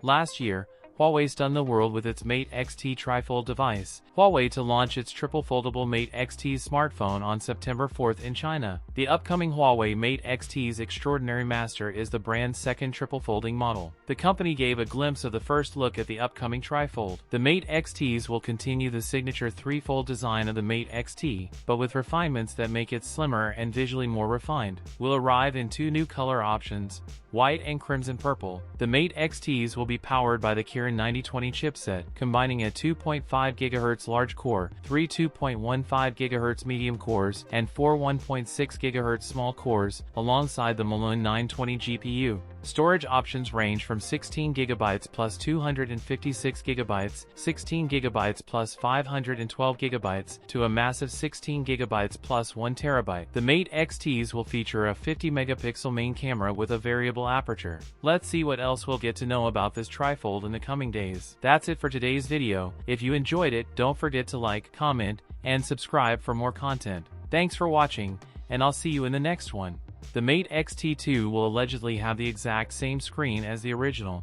Last year, Huawei stunned the world with its Mate XT tri-fold device. Huawei to launch its triple-foldable Mate XT smartphone on September 4th in China. The upcoming Huawei Mate XT's extraordinary master is the brand's second triple-folding model. The company gave a glimpse of the first look at the upcoming tri-fold. The Mate XTs will continue the signature three-fold design of the Mate XT, but with refinements that make it slimmer and visually more refined. Will arrive in two new color options, white and crimson purple. The Mate XTs will be powered by the Kirin 9020 chipset, combining a 2.5 GHz large core, three 2.15 GHz medium cores, and four 1.6 GHz small cores, alongside the Malone 920 GPU. Storage options range from 16 GB plus 256 GB, 16 GB plus 512 GB, to a massive 16 GB plus 1 TB. The Mate XTs will feature a 50-megapixel main camera with a variable aperture. Let's see what else we'll get to know about this trifold in the coming days. That's it for today's video. If you enjoyed it, don't forget to like, comment, and subscribe for more content. Thanks for watching, and I'll see you in the next one. The Mate XT2 will allegedly have the exact same screen as the original,